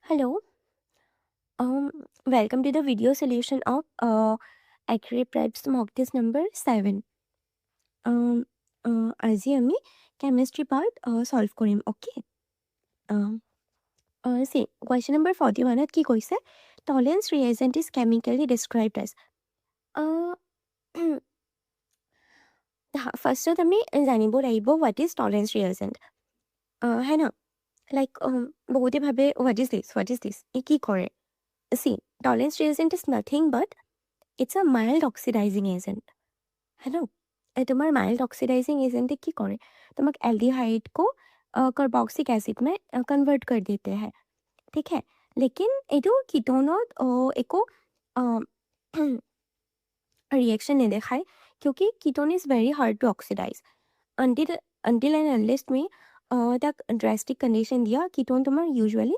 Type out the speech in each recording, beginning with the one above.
Hello, um, welcome to the video solution of Accurate Prep's mock test number 7. আজি আমি chemistry part solve কৰিম, okay? Um, see, question number 41 কি কৈছে? Tolerance reagent is chemically described as. Uh, ফাৰ্ষ্টত আমি জানিব লাগিব what is tolerance reagent. হয় ন? Like, বহুতে ভাবে what is this? ই কি কৰে? See, tolerance reagent is nothing but it's a mild oxidizing agent. है ना? तुम्हारा माइल्ड ऑक्सीडाइजिंग एजेंट क्या करे? तुम्हारे एल्डिहाइड को कार्बोक्सिलिक एसिड में कन्वर्ट कर देते हैं, ठीक है? लेकिन एडो कीटोनोट एको रिएक्शन नहीं दिखाए क्योंकि ketone is very hard to oxidize until and unless में तक ड्रास्टिक कंडीशन दिया कीटोन तुम्हारा यूजुअली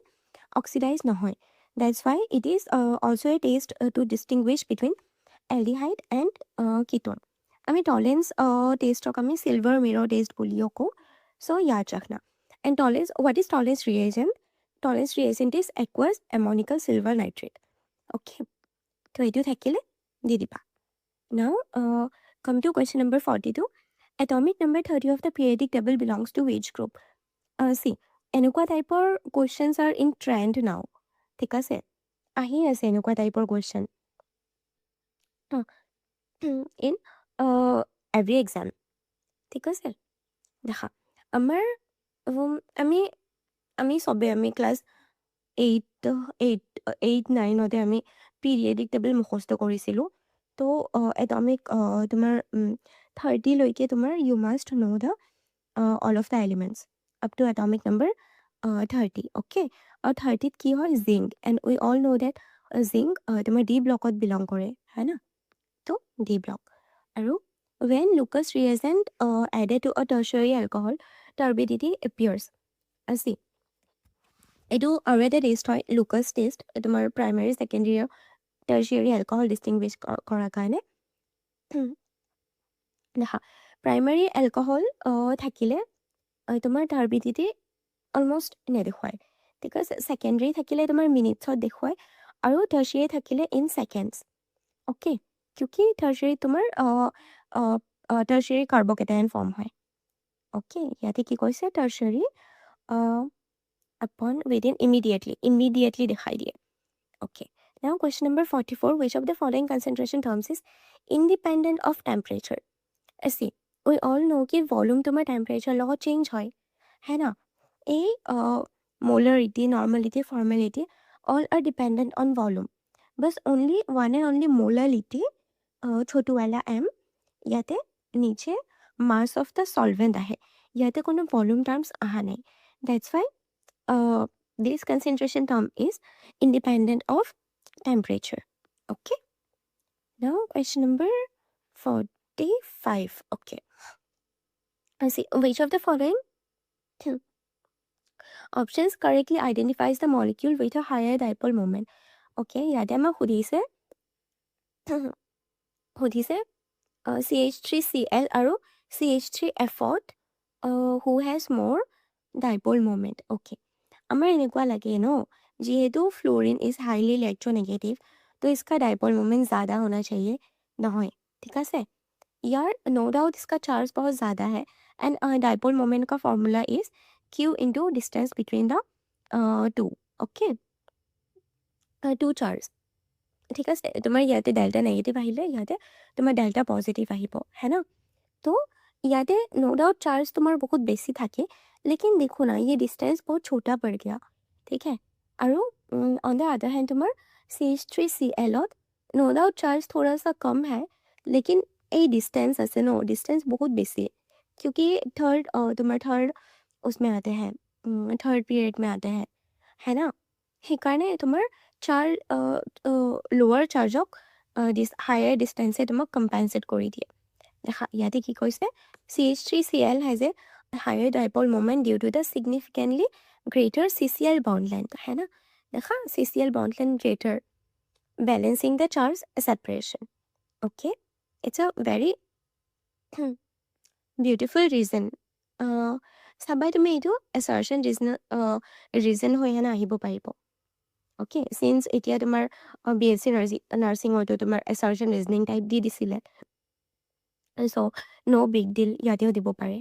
ऑक्सीडाइज ना हो. That's why it is also a test to distinguish between aldehyde and ketone. আমি টলেন্স টেষ্টক আমি চিলভাৰ মিৰৰ টেষ্ট বুলিও কওঁ. চ' ইয়াদ ৰাখনা. And Tollens, what is Tollens reagent? Tollens reagent is aqueous ammoniacal silver nitrate. Okay, তো এইটো থাকিলে দি দিবা. নাও come to question number 42. Atomic number 30 of the periodic table belongs to which group? See, এনেকুৱা টাইপৰ কুৱেশ্যনছ আৰ ইন ট্ৰেণ্ড নাও, ঠিক আছে? আহি আছে এনেকুৱা টাইপৰ কুৱেশ্যন ইন এভৰি এক্সাম, ঠিক আছে? দেখা আমাৰ আমি আমি চবে আমি ক্লাছ 8-9 আমি পিৰিয়ডিক টেবল মুখস্থ কৰিছিলোঁ. তো এটমিক তোমাৰ 30লৈকে তোমাৰ you must know' the all of the elements up to atomic number 30, okay? আৰু 30ত কি হয়? Zinc, and we all know' that zinc তোমাৰ ডি ব্লকত বিলং কৰে, হয় না? তো ডি ব্লক. আৰু when Lucas reagent added to a tertiary alcohol, turbidity appears. See, এইটো আৰু এটা টেষ্ট হয় লুকাছ টেষ্ট, তোমাৰ primary secondary tertiary alcohol distinguish কৰাৰ কাৰণে. দেখা, প্ৰাইমেৰী এলকহল থাকিলে তোমাৰ টাৰ্বিডিটি অলমষ্ট নেদেখুৱায়, ঠিক আছে? ছেকেণ্ডেৰী থাকিলে তোমাৰ মিনিটছত দেখুৱায়, আৰু টাৰ্চিয়াৰী থাকিলে ইন ছেকেণ্ডছ, অ'কে? কিউকি টাৰ্চিয়াৰী তোমাৰ টাৰ্চিয়াৰী কাৰ্বকেটায়ন ফৰ্ম হয়, অ'কে? ইয়াতে কি কৈছে? টাৰ্চিয়াৰী upon within immediately দেখাই দিয়ে. Okay, now question number 44. Which of the following concentration terms is independent of temperature? See, we all know कि volume तुम्हारा temperature লগত change হয়, है ना? A molarity, normality, formality all are dependent on volume. बस only one and only molality छोटू वाला m याते नीचे mass of the solvent आहे, याते कोनो volume terms आहा नहीं. That's why this concentration term is independent of temperature. Okay. Now question number 45. Okay. I see. Which of the following options correctly identifies the molecule with a higher dipole moment? Okay. याद है मैं खुदी से CH3Cl আৰু CH3F who has more dipole moment. Okay. আমাৰ এনেকুৱা লাগে ন, যিহেতু Florin is highly ইলেক্ট্ৰোনেগেটিভ, तो इसका डाइपोल मोमेंट ज़्यादा होना चाहिए, নহয়, ঠিক আছে? यार नो डाउट इसका चार्ज बहुत ज़्यादा है, एंड डाइपोल मोमेंट का formula is Q into distance between the two, okay? Two charge, ঠিক আছে? তোমাৰ ইয়াতে ডেল্টা নেগেটিভ আহিলে ইয়াতে তোমাৰ ডেল্টা পজিটিভ আহিব, है ना? तो ইয়াতে नो डाउट चार्ज तुम्हार बहुत बेसी থাকে, लेकिन देखो ना ये डिस्टेंस बहुत छोटा पड़ गया, ठीक है? আৰু ऑन द अदर हैंड तुम्हार CH3Cl नो डाउट चार्ज थोड़ा सा कम है, लेकिन এই डिस्टेंस আছে नो, डिस्टेंस बहुत बेसी, क्योंकि थर्ड तुम्हार थर्ड उसमें आते हैं, थर्ड पीरियड में आते हैं, है ना? সেইকাৰণে তোমাৰ চাৰ লোৱাৰ চাৰ্জক হায়াৰ ডিষ্টেঞ্চে তোমাক কম্পেনচেট কৰি দিয়ে. দেখা ইয়াতে কি কৈছে? CH3Cl has a higher dipole moment due to the significantly greater CCl bond length, है ना? देखा, CCl bond length greater, balancing the charge separation. Okay, it's a very beautiful reason. চাবাই তুমি এইটো assertion reason হৈ আহিব পাৰিব. অ'কে চিন্স এতিয়া তোমাৰ BSc নাৰ্ছিঙতো তোমাৰ এছাৰশ্যন ৰিজনিং টাইপ দি দিছিলে চ' ন' বিগ ডিল ইয়াতেও দিব পাৰে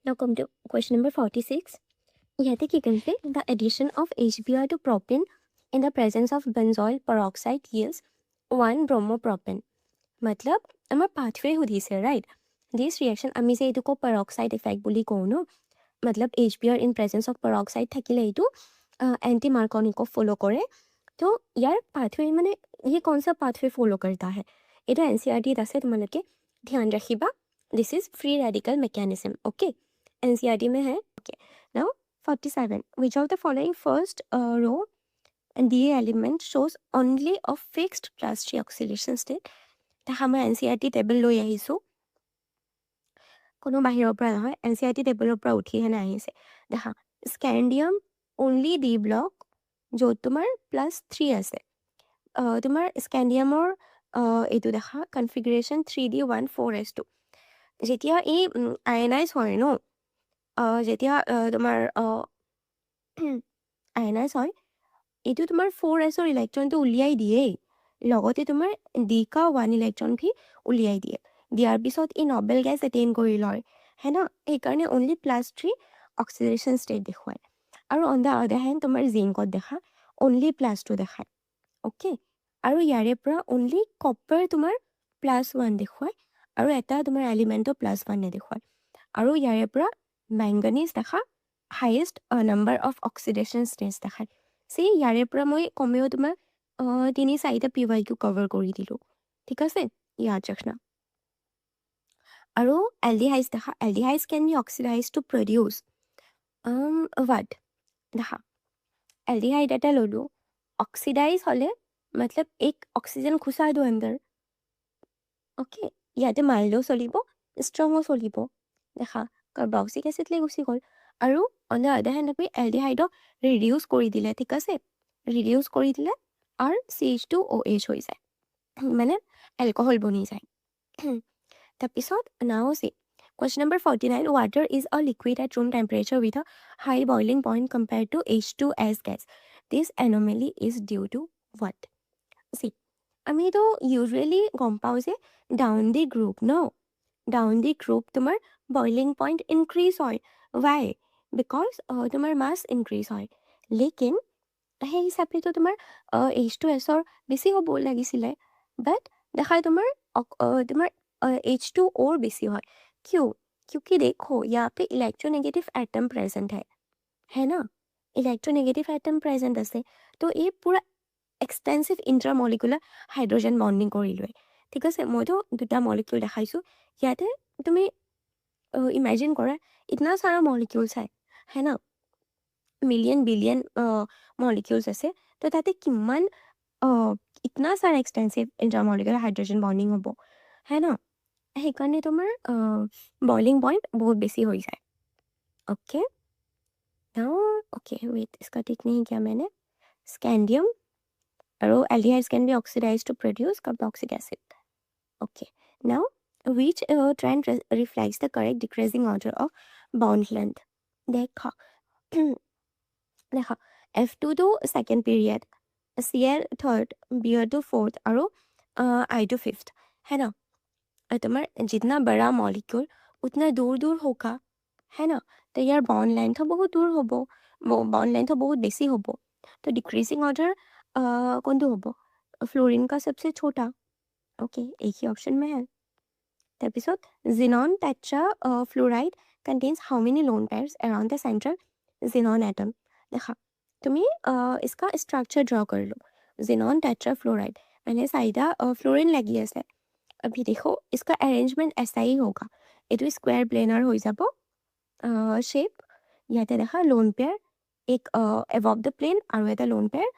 নাও কম টু কুৱেশ্যন নম্বৰ 46 ইয়াতে কি কৰিছে the addition of HBr to propane in the presence of benzoyl peroxide yields 1 bromopropane मतलब আমাৰ পাথৱে সুধিছে ৰাইট দিছ ৰিয়েকশ্যন আমি যে এইটো পেৰক্সাইড ইফেক্ট বুলি কওঁ ন मतलब HBr in presence of peroxide থাকিলে এইটো एंटी मार्कोनी को फॉलो करे तो यार पाथवे माने ये कौन सा पाथवे फॉलो करता है ये तो एनसीईआरटी আছে তোমালোকে ध्यान रखिबा this is free radical mechanism okay NCERT में है okay now 47 which of the following first row and the element shows only a fixed plus 3 oxidation state তা আমরা এনসিইআরটি টেবল লৈ আহিছো কোনো বাহিৰৰ পৰা নহয় এনসিইআৰটি টেবলৰ পৰা উঠি হেনে আহিছে দেখা স্ক্যান্ডিয়াম only D block য'ত তোমাৰ +3 আছে তোমাৰ স্ক্যান্ডিয়ামৰ এইটো দেখা কনফিগাৰেশ্যন 3D14S2 যেতিয়া এই আয়নাইজ হয় ন যেতিয়া তোমাৰ আয়নাইজ হয় এইটো তোমাৰ 4sৰ ইলেক্ট্ৰনটো উলিয়াই দিয়েই লগতে তোমাৰ D का 1 ইলেক্ট্ৰন ভি উলিয়াই দিয়ে দিয়াৰ পিছত ই নবেল গেছ এটেইন কৰি লয় है ना সেইকাৰণে only +3 অক্সিডেশ্যন ষ্টেট দেখুৱায় আৰু অন দ্য আদাৰ হেণ্ড তোমাৰ জিংকত দেখা অনলি +2 দেখায় অ'কে আৰু ইয়াৰে পৰা অনলি কপাৰ তোমাৰ +1 দেখুৱায় আৰু এটা তোমাৰ এলিমেণ্টো +1 নেদেখুৱায় আৰু ইয়াৰে পৰা মেংগানিজ দেখা highest number of oxidation stage দেখায় চি ইয়াৰে পৰা মই কমেও তোমাৰ 3-4টা PYQ কভাৰ কৰি দিলোঁ ঠিক আছে ইয়াদ ৰাখনা আৰু এলডিহাইডছ দেখা aldehydes can be oxidize to produce what দেখা एल्डिहाइड एटा लोलू ऑक्सीडाइज होले मतलब एक ऑक्सीजन घुसा दो अंदर ओके ইয়াতে মাইল্ডো চলিব ষ্ট্ৰঙো চলিব দেখা কাৰ্বক্সিক এচিড লৈ গুচি গ'ল আৰু অন দ্য আদাৰ হেণ্ড আমি এলডিহাইডক ৰিডিউচ কৰি দিলে ঠিক আছে ৰিডিউচ কৰি দিলে আৰু CH2OH হৈ যায় মানে এলকহল বনি যায় তাৰপিছত নাও C question number 49 water is a liquid at room temperature with a high boiling point compared to H2S gas this anomaly is due to what see আমি তো usually গম পাওঁ যে down the group no down the group তোমাৰ boiling point increase হয় why because তোমাৰ mass increase হয় লেকিন সেই হিচাপে তো তোমাৰ H2S ৰ বেছি হ'ব লাগিছিলে but দেখায় তোমাৰ H2O বেছি হয় क्यों क्योंकि देखो यहाँ पे इलेक्ट्रोनेगेटिव एटम प्रेजेंट है ना इलेक्ट्रोनेगेटिव एटम प्रेजेंट আছে তো এই পুরা এক্সটেন্সিভ ইন্ট্ৰামলিকুলাৰ হাইড্ৰোজেন বন্ডিং কৰি লয় ঠিক আছে মইতো দুটা মলিকিউল দেখাইছো ইয়াতে তুমি ইমেজিন কৰা ইতনা সারা মলিকিউলস है ना মিলিয়ন বিলিয়ন মলিকিউলস আছে তো তাতে কিমান ইতনা সারা এক্সটেন্সিভ ইন্ট্ৰামলিকুলাৰ হাইড্ৰোজেন বন্ডিং হ'ব है ना সেইকাৰণে তোমাৰ বইলিং পইণ্ট বহুত বেছি হৈ যায় ओके नाउ ओके वेट इसका टिक नहीं किया मैंने स्कैंडियम और aldehydes can be oxidized to produce carboxylic acid okay now which trend reflects the correct decreasing order of bond length देखा देखा F2 to second period Cl third Br to fourth और I to fifth है ना तुम्हार जितना बड़ा molecule उतना दूर दूर होगा है ना तो यार बॉन्ड लेंथ बहुत दूर होबो बॉन्ड लेंथ बहुत बेसी होबो तो डिक्रीजिंग ऑर्डर कौन तो होबो फ्लोरीन का सबसे छोटा ओके एक ही ऑप्शन में है episode xenon tetra fluoride contains how many lone pairs around the central xenon atom देखा तुम्हें इसका स्ट्रक्चर ड्रॉ कर लो xenon tetra fluoride मैंने साइडा फ्लोरीन लगी है अभी देखो इसका अरेंजमेंट ऐसा ही होगा ये तो स्क्वायर प्लेनर हो जाबो शेप ইয়াতে দেখা লোন পেয়াৰ एक above the plane আৰু এটা lone pair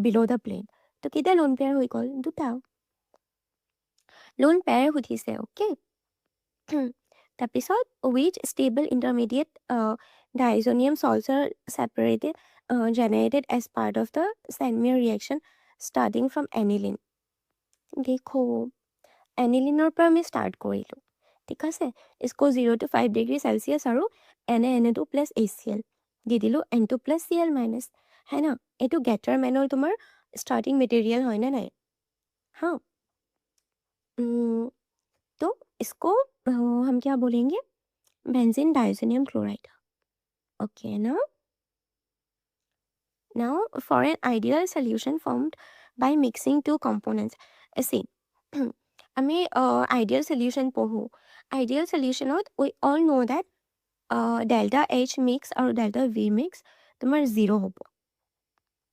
below the plane তো কেইটা লোন পেয়াৰ হৈ গ'ল দুটা লোন পেয়াৰ সুধিছে ওকে তাৰপিছত which stable intermediate diazonium salts are separated generated as part of the Sandmeyer reaction starting from aniline देखो एनिलिनर पर मैं स्टार्ट करिलो ठीक আছে इसको 0 to 5 डिग्री सेल्सियस और Na Na2 plus HCl দি দিলো N2 plus Cl minus है ना। এইটো গেটাৰ মেনৰ তোমাৰ স্টাर्टिंग मटेरियल হয় না নাই। हाँ। तो इसको हम क्या बोलेंगे, बेंजीन डाइज़ोनियम क्लोराइड। ओके ना। Now for an ideal solution formed by mixing two components, see আমি ideal solution পঢ়ো, ideal solutionত we all know that delta H mix আৰু delta V mix তোমাৰ 0 হ'ব।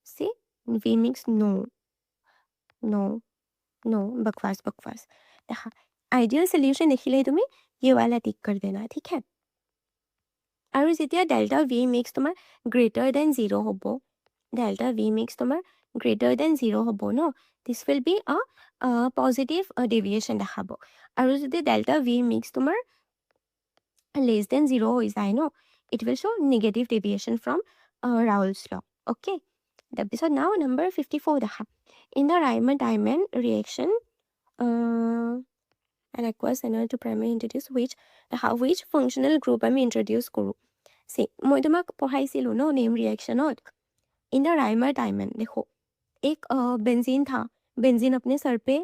see V mix no no no बकवास बकवास। देखा ideal solution देखिले তুমি ये वाला टिक कर देना, ठीक है। আৰু যেতিয়া ডেল্টা ভি মিক্স তোমাৰ গ্ৰেটাৰ দেন 0 হ'ব, ডেল্টা ভি মিক্স তোমাৰ গ্ৰেটাৰ দেন 0 হ'ব ন, this will be positive deviation দেখাব। আৰু যদি ডেল্টা ভি মিক্স তোমাৰ লেছ দেন 0 হৈ যায় ন, it will show' negative deviation from Raoult's law. Okay, তাৰপিছত নাও নম্বৰ 54 দেখা। In the Reimer Tiemann reaction an aqueous enol to primary introduce which functional group আমি introduce কৰোঁ। see মই তোমাক পঢ়াইছিলোঁ ন नेम रिएक्शनत। इन द राइमर डायमंड देखो एक बेंजीन था, बेंजीन अपने सर पे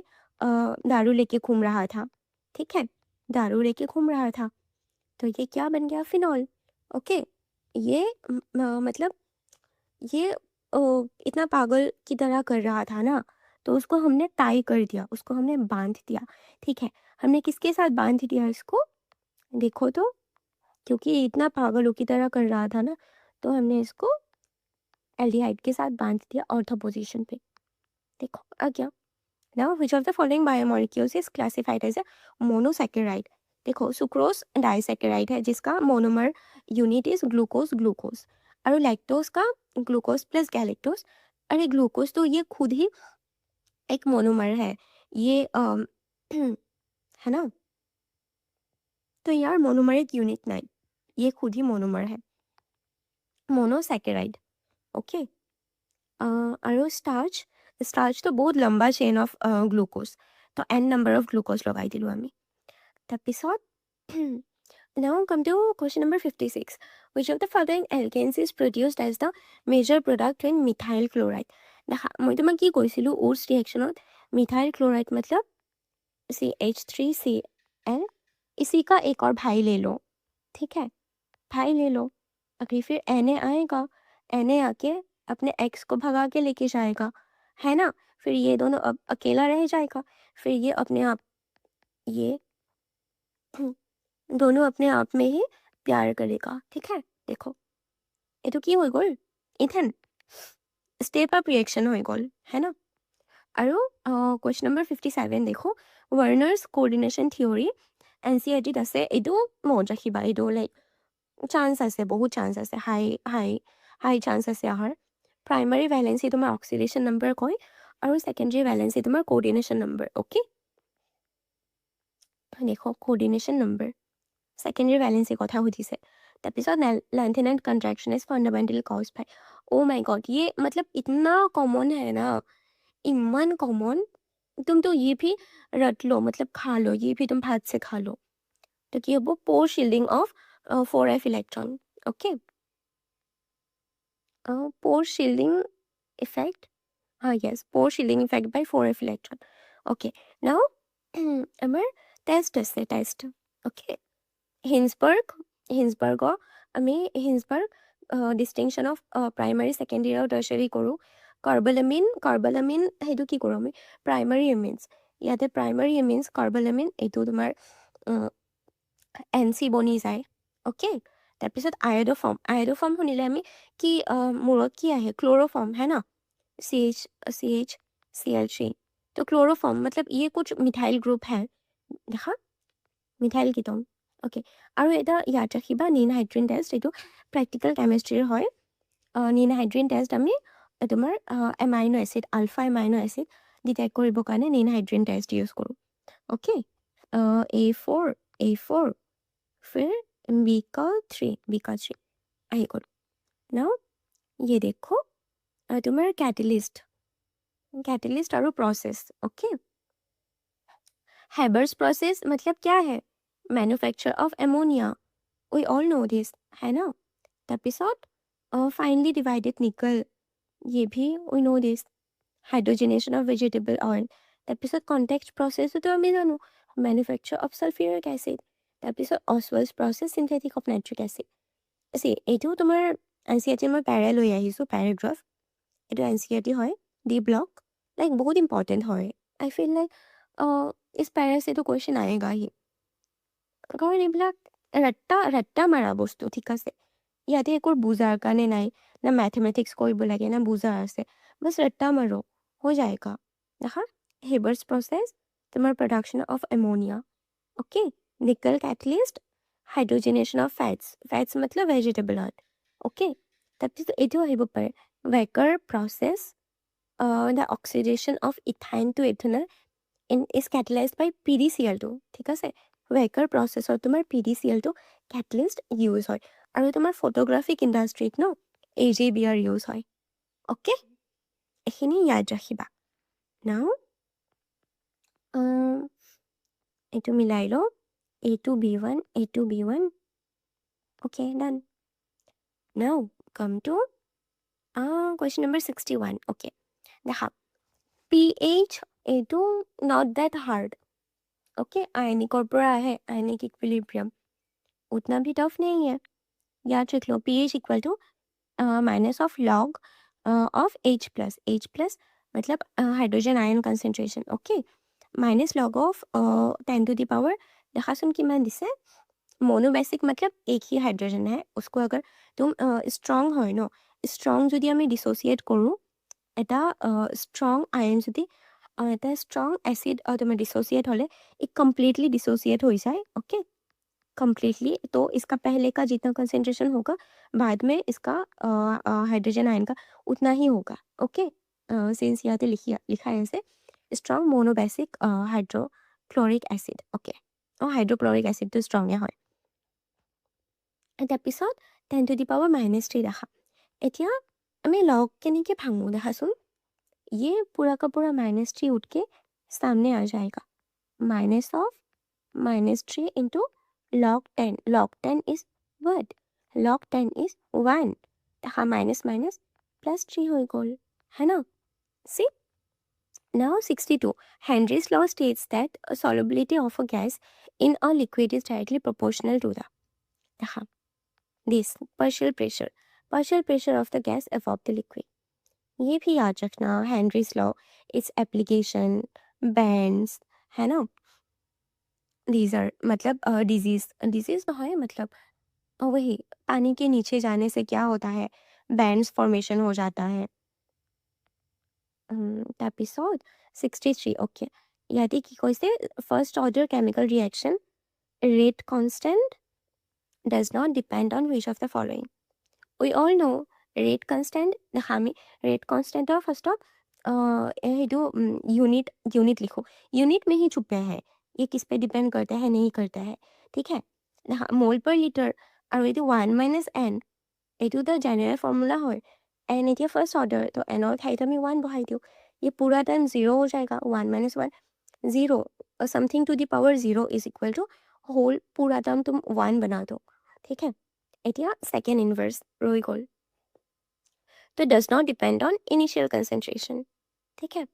दारू लेके घूम रहा था, ठीक है, दारू लेके घूम रहा था, तो ये क्या बन गया, फिनॉल। ओके, ये मतलब ये इतना पागल की तरह कर रहा था ना, तो उसको हमने टाई कर दिया, उसको हमने बांध दिया, ठीक है। हमने किसके साथ बांध दिया इसको, देखो तो, क्योंकि इतना पागलों की तरह कर रहा था ना, तो हमने इसको एल्डिहाइड के साथ बांध दिया ऑर्थो पोजीशन पे। देखो आ गया। Now which of the following biomolecules is classified as a monosaccharide. देखो सुक्रोज डाइसैकेराइड है जिसका monomer unit is glucose glucose. और लैक्टोज का ग्लूकोज प्लस गैलेक्टोज। अरे ग्लूकोज तो ये खुद ही एक मोनोमर है, ये है ना, तो यार मोनोमरिक यूनिट नहीं, ये खुद ही मोनोमर है, मोनोसैकेराइड। ओके, और स्टार्च, स्टार्च तो बहुत लंबा चेन ऑफ ग्लूकोज, तो एन नंबर ऑफ ग्लूकोज लगाई दिलु आमी। তাৰপিছত now come to question number 56, which of the following alkanes is produced as the major product in methyl chloride। দেখা মই তোমাক কি কৈছিলোঁ ওটছ ৰিয়েকশ্যনত, मिथाइल क्लोराइड मतलब CH3Cl, इसी का एक और भाई ले लो, ठीक है, भाई ले लो। अगर फिर Na आएगा, Na आके अपने एक्स को भगा के लेके जाएगा, है ना, फिर ये दोनों अब अकेला रह जाएगा, फिर ये अपने आप, ये दोनों अपने आप में ही प्यार करेगा, ठीक है। देखो ये तो की हो गल इथेन स्टेप अप रिएक्शन हो गल, है ना। আৰু কুৱেশ্যন নম্বৰ 57 দেখো, ৱাৰ্নাৰ্ছ কোঅৰ্ডিনেশ্যন থিয়ৰী NCERT-ত আছে, এইটো মনত ৰাখিবা, এইটো লাইক চান্স আছে, বহুত চান্স আছে, হাই হাই হাই চান্স আছে অহাৰ। প্ৰাইমাৰী ভেলেঞ্চি তোমাৰ অক্সিডেশ্যন নম্বৰ কয়, আৰু ছেকেণ্ডাৰী ভেলেঞ্চি তোমাৰ কোঅৰ্ডিনেশ্যন নম্বৰ। অ'কে, দেখো কোঅৰ্ডিনেশ্যন নম্বৰ, ছেকেণ্ডাৰী ভেলেঞ্চি কথা সুধিছে। তাৰপিছত length and contraction is fundamental cause by, oh my God, ये मतलब इतना कॉमन है ना, इमन कॉमन, तुम तो ये भी रट लो, मतलब खा लो, ये भी तुम भात से खा लो। तो कि वो poor shielding of 4f electron. Okay, poor shielding effect, हाँ yes, poor shielding effect by 4f electron. Okay, now আমার টেস্ট আছে, টেস্ট। ওকে, হিন্সবাৰ্গৰ আমি Hinsberg distinction of primary secondary আৰু টাৰ্চাৰী কৰোঁ। কাৰ্বলামিন সেইটো কি কৰোঁ আমি, প্ৰাইমাৰী এমিনছ, ইয়াতে প্ৰাইমাৰী এমিনছ কাৰ্বলামিন, এইটো তোমাৰ NC বনি যায়। অ'কে, তাৰপিছত আয়ডোফৰ্ম শুনিলে আমি কি মূৰত কি আহে, ক্লোৰোফৰ্ম है ना, CH Cl3, तो क्लोरोफॉर्म मतलब ये कुछ मिथाइल ग्रुप है, देखा मिथाइल कीटोन। ओके, আৰু এটা ইয়াত ৰাখিবা, নিন হাইড্ৰিন টেষ্ট, এইটো প্ৰেক্টিকেল কেমিষ্ট্ৰিৰ হয়। নিন হাইড্ৰিন টেষ্ট আমি তোমাৰ amino acid, alpha amino acid detect কৰিবৰ কাৰণে নিন হাইড্ৰিন টেষ্ট ইউজ কৰোঁ। ओके, A4 फिर BK3 আহি গ'ল। নাও ये देखो तुम्हारा कैटलिस्ट और प्रोसेस। ओके, हैबर्स प्रोसेस मतलब क्या है, manufacture of ammonia, we all know this, है ना। तपिसोट फाइनली डिवाइडेड निकल, ये भी we know this. Hydrogenation of vegetable oil. তাৰপিছত context processটো আমি জানো manufacture of sulfuric acid. তাৰপিছত Oswald's process synthetic of nitric acid. এইটো তোমাৰ NCERT মই পেৰা লৈ আহিছোঁ পেৰাগ্ৰাফ এইটো NCERT হয় ডি ব্লক লাইক বহুত ইম্পৰ্টেণ্ট হয় আই ফিল লাইক ইছ পেৰাছ এইটো কুৱেশ্যন আয়েগা হি কাৰণ এইবিলাক ৰাত্তা মাৰা বস্তু ঠিক আছে ইয়াতে একো বুজাৰ কাৰণে নাই না মেথমেটিক্স কৰিব লাগে না বুজাৰ আছে বাছ ৰাত্তা মাৰো হৈ যায়গা দেখা হেবাৰ্ছ প্ৰচেছ তোমাৰ production of ammonia okay nickel catalyst hydrogenation of fats মতলব ভেজিটেবল অইল অ'কে তাৰপিছত এইটো আহিব পাৰে Wacker process the oxidation of ethyne to ethanol is catalyzed by PDCl2 ঠিক আছে ৱেকাৰ প্ৰচেছত তোমাৰ PDCl2 কেটালিষ্ট ইউজ হয় আৰু তোমাৰ ফটোগ্ৰাফিক ইণ্ডাষ্ট্ৰীত ন AJBR ইউজ হয় অ'কে এইখিনি ইয়াদ ৰাখিবা নাও এইটো মিলাই লওঁ A2B1 A2B1 okay done now come to question number 61 okay দেখা pH এইটো not that hard okay आयनिक और पूरा है आयनिक इक्विलिब्रियम उतना भी टफ नहीं है याद रख लो pH equal to minus of log of H plus मतलब hydrogen ion concentration okay minus log of 10 to the power देखा सुन कि मैं दिसे मोनोबेसिक मतलब एक ही हाइड्रोजन है उसको अगर तुम स्ट्रॉन्ग हो नो स्ट्रॉन्ग যদি আমি ডিসোসিয়েট কৰোঁ এটা স্ট্ৰং আয়ন যদি এটা स्ट्रॉन्ग एसिड तुम्हें डिसोसिएट होले एक कम्प्लीटली डिसोसिएट हो जाए ओके कम्प्लीटली तो इसका पहले का जितना कंसेंट्रेशन होगा बाद में इसका हाइड्रोजन आयन का उतना ही होगा ओके सिंस यहाँ पे लिखा है ऐसे strong monobasic hydrochloric acid okay और हाइड्रोक्लोरिक एसिड तो स्ट्रॉन्ग है তাৰপিছত 10 to the power -3 দেখা এতিয়া আমি লগ কেনেকৈ ভাঙো দেখাচোন ये पूरा का पूरा -3 उठ के सामने आ जाएगा minus of -3 into log 10 is what log 10 is 1 हाँ माइनस माइनस +3 हो गल है ना see now 62 Henry's law states that a solubility of a gas in a liquid is directly proportional to the this partial pressure of the gas above the liquid ये भी याद रखना Henry's law its application bands है ना these are मतलब disease तो है मतलब वही पानी के नीचे जाने से क्या होता है बैंड्स फॉर्मेशन हो जाता है एपिसोड 63 ओके यादी की कोई से first order chemical reaction rate constant does not depend on which of the following we all know rate constant আমি रेट कन्स्टेंटर फर्स्ट ऑफ ये यूनिट लिखो यूनिट में ही छुपे है ये किस पे डिपेंड करता है नहीं करता है ठीक है मोल पर लिटर और ये 1 - n এইটো তো জেনেৰেল ফৰ্মুলা হয় n এতিয়া ফাৰ্ষ্ট অৰ্ডাৰ তো nৰ ঠাইত আমি 1 বহাই দিওঁ ये पूरा टाइम 0 हो जाएगा 1 - 1 0 something to the power 0 is equal to whole पूरा टाइम तुम 1 बना दो ठीक है এতিয়া सेकेंड इनवर्स रही गल तो does not depend on initial concentration ठीक है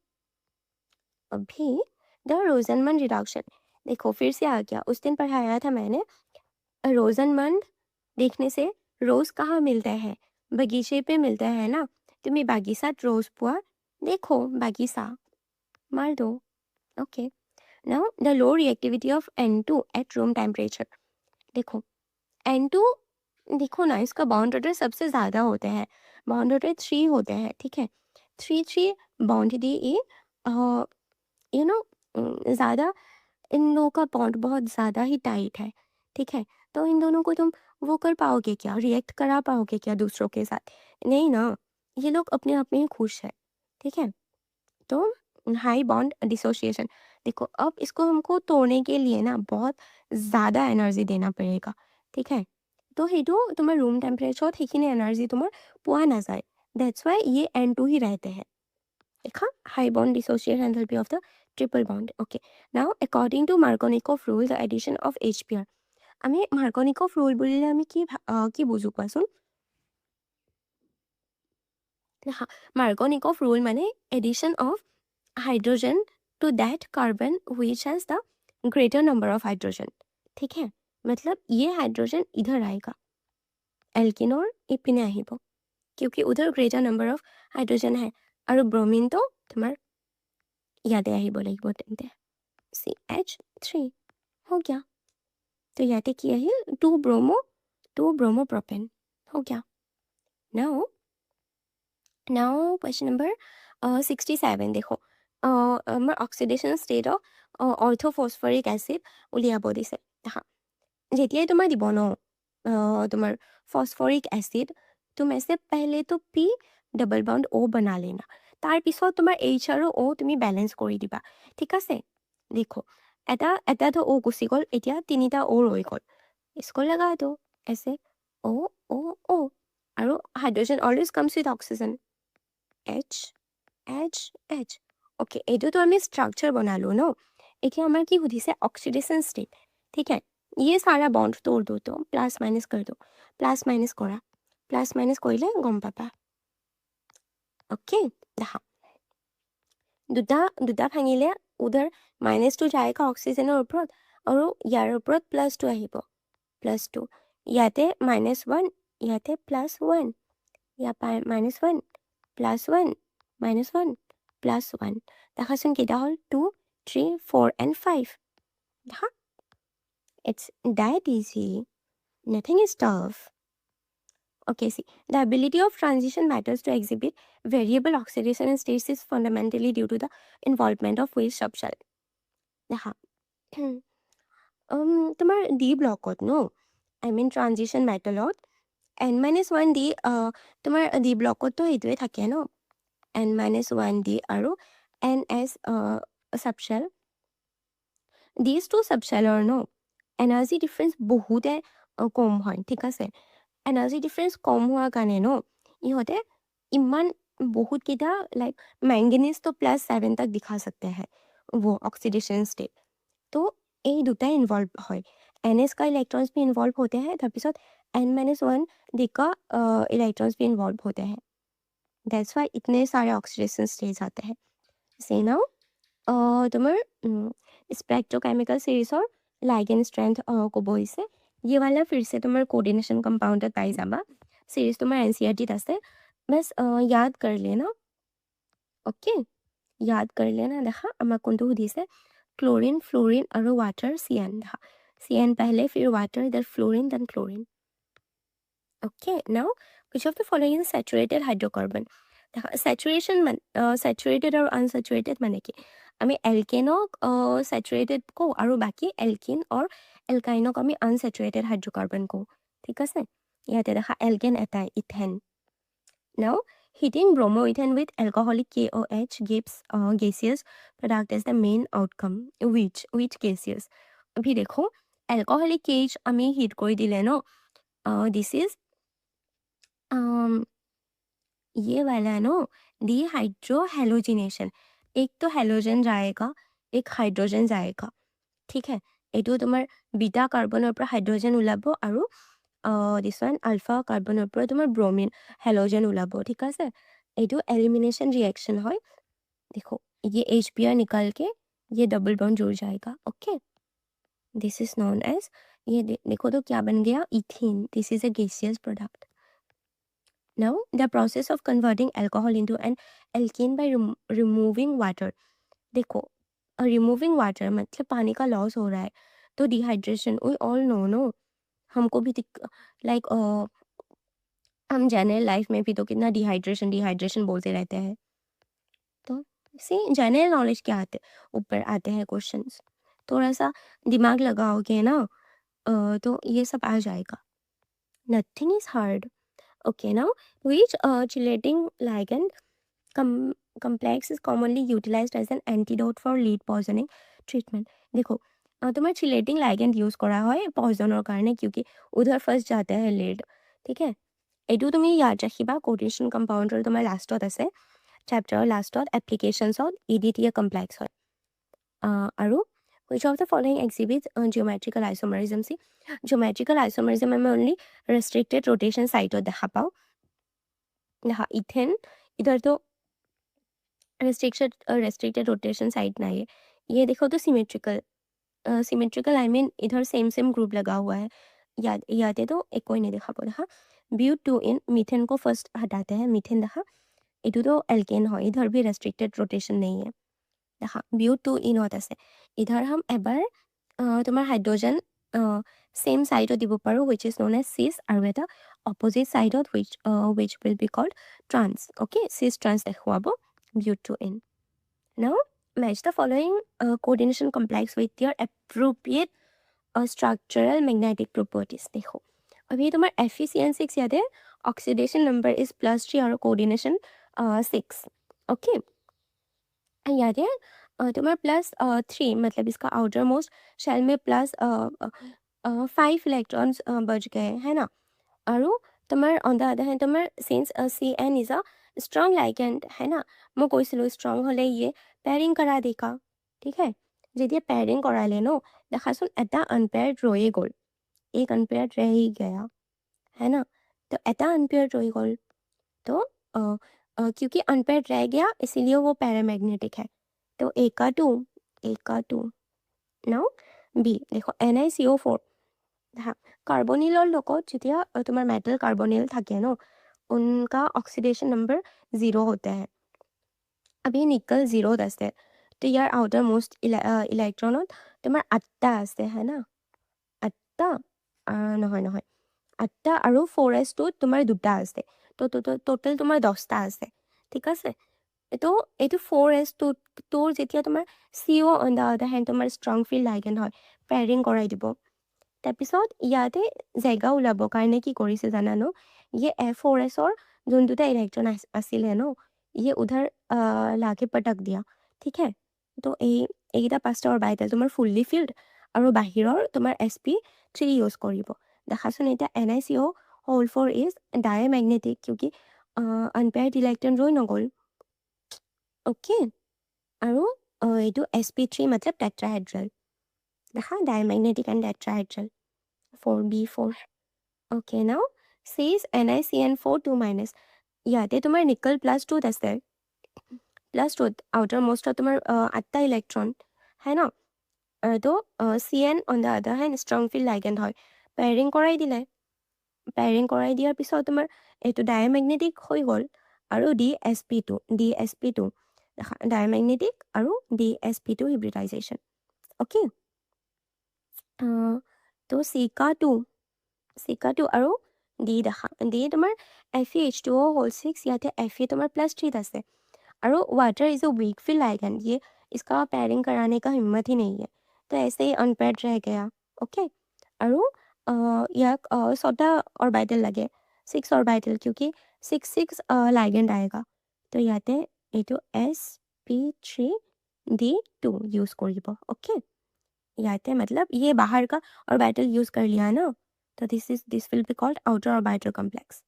अभी द रोजनमंड रिडक्शन देखो फिर से आ गया उस दिन पढ़ाया था मैंने रोजनमंड देखने से रोज कहाँ मिलता है बगीचे पे मिलता है ना तुम्हें बागीसात रोज पुआ देखो बागीसा मार दो okay now the low reactivity of N2 at room temperature देखो N2 देखो ना इसका बॉन्ड ऑर्डर सबसे ज़्यादा होते हैं बॉन्ड ऑर्डर 3 होते हैं ठीक है 3 बॉन्ड दी यू नो ज़्यादा इन लोगों का बॉन्ड बहुत ज़्यादा ही टाइट है ठीक है तो इन दोनों को तुम वो कर पाओगे क्या रिएक्ट करा पाओगे क्या दूसरों के साथ नहीं ना ये लोग अपने आप में ही खुश है ठीक है तो हाई बॉन्ड डिसोसिएशन देखो अब इसको हमको तोड़ने के लिए ना बहुत ज़्यादा एनर्जी देना पड़ेगा ठीक है तो সেইটো তোমাৰ रूम टेम्परेचर সেইখিনি एनर्जी তোমাৰ পোৱা নাযায় दैट्स वाई ये N2 ही रहते हैं देखा high bond dissociation enthalpy of the triple bond okay now according to Markovnikov rule the addition of HBr আমি মাৰ্কনিকভ ৰুল বুলিলে আমি কি বুজো কোৱাচোন দেখা মাৰ্কনিকভ ৰুল মানে addition of hydrogen to that carbon which has the greater number of hydrogen. ठीक है, मतलब ये हाइड्रोजन इधर आएगा, एल्किन और इपिने आहिब क्योंकि उधर ग्रेटर नंबर ऑफ हाइड्रोजन है और ब्रोमीन तो तुम्हार यादे आहिब লাগিব तेंते CH3 हो गया। तो याते की আহিल 2 ब्रोमो प्रोपेन हो गया। नाउ क्वेश्चन नंबर 67 देखो আমাৰ অক্সিডেশ্যন ষ্টেট অফ অৰ্থ'ফছফৰিক এচিড উলিয়াব দিছে। হা যেতিয়াই তোমাৰ দিব ন তোমাৰ ফছফৰিক এচিড तुम ऐसे पहले तो P डबल बॉन्ड O बना लेना, তাৰ পিছত তোমাৰ H আৰু O তুমি বেলেঞ্চ কৰি দিবা। ঠিক আছে, দেখো এটা তো O গুচি গ'ল, এতিয়া তিনিটা O ৰৈ গ'ল। इसको लगा दो ऐसे O O O আৰু hydrogen always comes with oxygen H H H। Okay, এইটোতো আমি স্ট্ৰাকচাৰ বনালো ন। এতিয়া আমাৰ কি সুধিছে অক্সিডেশ্যন ষ্টেট। ঠিক है, ये सारा बॉन्ड तोड़ दो तो प्लस माइनस कर दो, प्लस माइनस करा, प्लस माइनस কৰিলে গম পাবা। ओके দেখা দুটা ভাঙিলে উধৰ মাইনাছটো যায়গা অক্সিজেনৰ ওপৰত আৰু ইয়াৰ ওপৰত প্লাছটো আহিব, +2 ইয়াতে -1 ইয়াতে +1 ইয়াৰ -1 +1 -1 +1 দেখাচোন কেইটা হ'ল 2 3 4 and 5 দেখা। It's that easy, nothing is tough. Okay, see, the ability of transition metals to exhibit variable oxidation states is fundamentally due to the involvement of waste subshell. দেখা তোমাৰ D ব্লকত ন I mean transition metalত N-1 D তোমাৰ D ব্লকতো এইটোৱে থাকে ন N-1 D আৰু NS subshell। these two subshellৰ ন এনাৰ্জি ডিফাৰেঞ্চ বহুতে কম হয়। ঠিক আছে, এনাৰ্জি ডিফাৰেঞ্চ কম হোৱাৰ কাৰণে ন ইহঁতে ইমান बहुत केटा लाइक मैंगनीज तो +7 तक दिखा सकते हैं वो ऑक्सीडेशन स्टेट। तो ये दुटा इन्वॉल्व है, NS का इलेक्ट्रॉन्स भी इन्वॉल्व होते हैं, तब N-1 D का इलेक्ट्रॉन्स भी इन्वॉल्व होते हैं। दैट्स वाई इतने सारे ऑक्सीडेशन स्टेट्स आते हैं। से नाउ तुम्हार स्पेक्ट्रोकेमिकल सीरीज और लाइगेंड स्ट्रेंथ को बोइसे ये वाला फिर से तुम्हार कोऑर्डिनेशन कंपाउंड पाई जाबा। सीरीज तुम्हार NCERT আছে, बस याद कर लेना। ओके, याद कर लेना। देखा আমাক কোনটো সুধিছে ক্লোৰিন ফ্লোৰিন আৰু वाटर CN। देखा CN पहले फिर water then fluorine then chlorine. Okay, now which of the following is saturated hydrocarbon। देखा saturation saturated और unsaturated মানে কি আমি এলকেনক স্যাচুৰেটেড কওঁ আৰু বাকি এলকিন और এলকাইনক আমি আনস্যাচুৰেটেড হাইড্ৰকাৰ্বন কওঁ। ঠিক আছে, ইয়াতে দেখা এলকেন এটাই ইথেন। Now, heating bromoethane with alcoholic KOH gives gaseous product as the main outcome. Which gaseous? अभी देखो alcoholic KH हमें heat कोई दिले नो this is ये वाला नो डिहाइड्रोहैलोजिनेशन। एक तो हैलोजन जाएगा, एक हाइड्रोजन जाएगा। ठीक है, এইটো তোমাৰ বিটা কাৰ্বনৰ পৰা হাইড্ৰোজেন ওলাব আৰু দিছ ওৱান আলফা কাৰ্বনৰ পৰা তোমাৰ ব্ৰোমিন হেলোজেন ওলাব। ঠিক আছে, এইটো एलिमिनेशन रिएक्शन হয়। देखो ये HBr निकाल के ये डबल बॉन्ड जुड़ जाएगा। Okay, this is known as ये देखो तो क्या बन गया ethene. This is a gaseous product. Now the process of converting alcohol into an alkene by removing water। देखो रिमूविंग वाटर मतलब पानी का लॉस हो रहा है, तो डिहाइड्रेशन वी ऑल नो हमको भी लाइक हम जनरल लाइफ में भी तो कितना डिहाइड्रेशन बोलते रहते हैं। तो सी जनरल नॉलेज क्या आते ऊपर आते हैं क्वेश्चंस, थोड़ा सा दिमाग लगाओगे ना तो ये सब आ जाएगा। Nothing is hard. Okay, now which chelating ligand complex is commonly utilized as an antidote for lead poisoning treatment। देखो तुम्हें चिलेटिंग लाइगेंड यूज करा হয় পয়জনৰ কাৰণে क्योंकि उधर फंस जाता है लीड। ठीक है, এইটো তুমি ইয়াদ ৰাখিবা কোঅৰ্ডিনেশ্যন কম্পাউণ্ডৰ তোমাৰ লাষ্টত আছে চেপ্টাৰৰ লাষ্টত এপ্লিকেশনছ অফ EDTA কমপ্লেক্স হয়। আৰু which of the following exhibits geometrical isomerism। see geometrical isomerism আমি only restricted rotation সাইটত দেখা পাওঁ। দেখা ইথেন इधर तो रेस्ट्रिक्टेड रोटेशन साइड नहीं है। ये देखो तो सिमेट्रिकल आई मीन इधर सेम सेम ग्रुप लगा हुआ है। याद है तो एक कोई नहीं देखा देखा ब्यूट टू इन मिथेन को फर्स्ट हटाते हैं मिथेन देखा इधर तो एल्केन हो इधर भी रेस्ट्रिक्टेड रोटेशन नहीं है देखा ब्यूट टू इनत আছে इधर हम एबार তোমাৰ হাইড্ৰজেন সেম সাইডত দিব পাৰোঁ which is known as cis আৰু এটা opposite সাইডত which will be called trans okay cis trans দেখুৱাব but two ene now match the following coordination complex with their appropriate structural magnetic properties देखो अभी तुम्हार Fe(CN6) याद है ऑक्सीडेशन नंबर इज +3 और coordination 6 okay याद है तुम्हार +3 मतलब इसका आउटर मोस्ट शेल में +5 इलेक्ट्रॉन्स बच गए है ना और तुम्हार ऑन द अदर हैंड तुम्हार since CN is a strong ligand है ना मैं কৈছিলো स्ट्रॉन्ग হলে ये पेयरिंग करा देगा ठीक है যদি पेयरिंग कराले नो দেখাচোন এটা अनपेयर्ड रही गल एक अनपेयर्ड रह ही गया है ना तो এটা अनपेयर्ड रही गल तो क्योंकि अनपेयर्ड रह गया इसीलिए वो पैरामैग्नेटिक है तो ए का टू नाउ बी देखो NiCO4 हाँ कार्बोनिलर লগত যেতিয়া तुम्हार मेटल कार्बोनिल থাকে नो उनका ऑक्सीडेशन नंबर 0 होता है अभी निकल 0 আছে तो यार आउटर मोस्ट इलेक्ट्रॉनत तुम्हार 8টা আছে है ना 8টা নহয় নহয় 8টা আৰু 4s2 তোমাৰ 2টা আছে তো টোটাল তোমাৰ 10টা আছে ঠিক আছে তো এইটো 4s2 তোৰ যেতিয়া তোমাৰ CO অন দা আদাৰ হেণ্ড তোমাৰ ষ্ট্ৰং ফিল্ড লাইগেণ্ড হয় পেয়াৰিং কৰাই দিব তাৰপিছত ইয়াতে জেগা ওলাব কাৰণে কি কৰিছে জানানো ये F4sৰ যোন দুটা ইলেক্ট্ৰন আছিলে ন ये उधर लाके पटक दिया ठीक है तो এইটা পাঁচটা অৰবিটেল তোমাৰ ফুললি ফিল্ড আৰু বাহিৰৰ তোমাৰ sp3 ইউজ কৰিব দেখাচোন এটা NiCO होल 4 इज डायमैग्नेटिक क्योंकि अनपेयर्ड इलेक्ट्रॉन रही नगल ओके আৰু এইটো sp3 मतलब टेट्राहेड्रल देखा diamagnetic and tetrahedral 4b4 okay now says NiCN4 2 minus ইয়াতে তোমাৰ নিকল +2 আছে +2 आउटर मोस्ट तुम्हार 8টা इलेक्ट्रॉन है ना तो CN on the other hand strong field ligand হয় পেয়াৰিং কৰাই দিলে পেয়াৰিং কৰাই দিয়াৰ পিছত তোমাৰ এইটো ডায়মैग्नेटिक হৈ গল আৰু DsP2 ডায়মैग्नेटिक আৰু DsP2 হিব্ৰিডাইজেশ্যন ओके तो C2 আৰু D দেখা D তোমাৰ FeH2O होल 6 ইয়াতে Fe तुम्हार +3 আছে और water is a weak field ligand ये इसका पेयरिंग कराने का हिम्मत ही नहीं है तो ऐसे ही अनपेयर्ड रह गया ओके और याक 6টা ऑर्बिटल लगे 6 ऑर्बिटल क्योंकि 6 लाइगेंड आएगा तो याते এইটো sp3d2 यूज करिब ओके याते मतलब ये बाहर का ऑर्बिटल यूज कर लिया ना तो this will be called outer orbital complex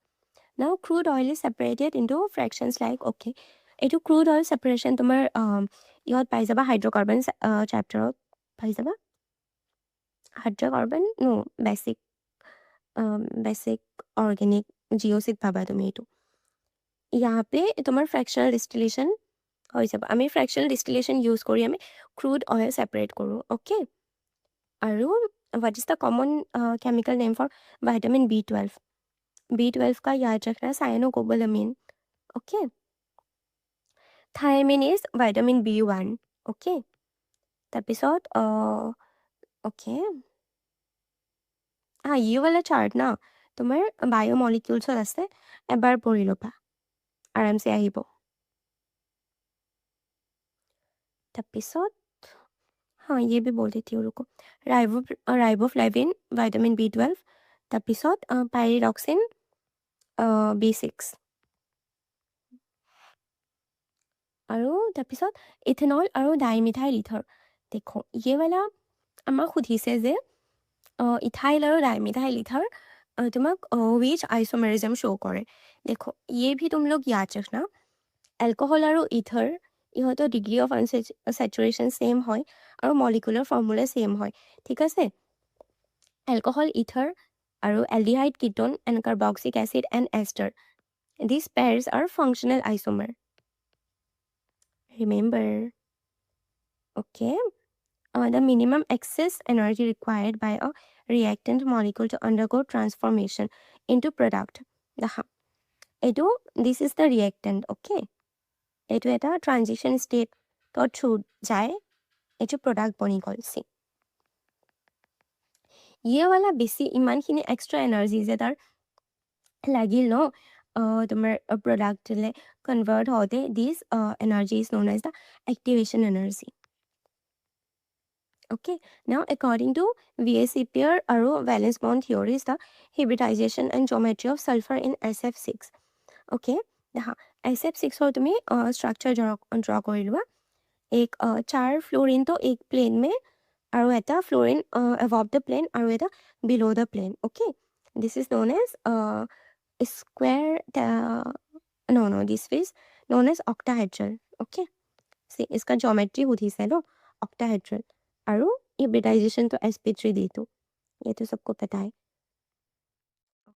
now crude oil is separated into fractions like okay এইটো ক্ৰুড অইল সেপাৰেশ্যন তোমাৰ ইহঁত পাই যাবা হাইড্ৰকাৰ্বন চেপ্টাৰত পাই যাবা হাইড্ৰকাৰ্বন নো बेसिक ऑर्गेनिक जिओसिड पाबा তুমি এইটো यहाँ पे তোমাৰ ফ্ৰ্যাকশনাল ডিস্টিলেশন হৈ যাব আমি ফ্ৰ্যাকশনাল ডিস্টিলেশন ইউজ কৰি আমি ক্ৰুড অইল সেপাৰেট কৰোঁ ওকে আৰু what is the common chemical name for vitamin B12 का याद रखना cyanocobalamin okay thiamine is vitamin B1 okay তাৰপিছত ओके हाँ ये वाला चार्ट ना তোমাৰ বায়োমলিকিউলছত আছে এবাৰ পঢ়ি ল'বা আৰামছে আহিব তাৰপিছত हाँ ये भी बोल देती हूँ रुको राइबोफ्लेविन विटामिन B12 তাৰপিছত पायरिडॉक्सिन B6 আৰু তাৰপিছত ইথেনল আৰু ডাইমিথাইল ইথৰ देखो ये वाला আমাক সুধিছে যে इथाइल और डाइमिथाइल इथर तुम्हाक विच आइसोमेरिज्म शो करे देखो ये भी तुम लोग याद रखना एल्कोहल और इथर इहतर डिग्री ऑफ अनसैचुरेशन सेम হয় और मलिकुलर फर्मुला सेम হয় ठीक আছে एल्कोहल इथर और aldehyde ketone and carboxylic acid and ester These pairs are functional isomer. Remember. Okay. The minimum excess energy required by a reactant molecule to undergo transformation into product. This is the reactant. Okay. এইটো এটা transition ষ্টেটত through যায় এইটো product বনি গ'ল C ইয়েৱালা বেছি ইমানখিনি extra energy যে তাৰ লাগিল ন তোমাৰ প্ৰডাক্টলৈ কনভাৰ্ট হওঁতে this energy is known as the activation energy Okay, now according to VSEPR আৰু valence bond theories, the hybridization and geometry of sulfur in SF6. Okay, SF6 हो तुम्हें structure draw कर लुआ एक 4 फ्लोरीन तो एक plane में और एटा फ्लोरीन above the plane और एटा below the plane. Okay, this is known as square. No, this is known as octahedral. Okay, see इसका geometry होती है लो octahedral. और hybridization तो sp3 दी तो ये तो सबको पता है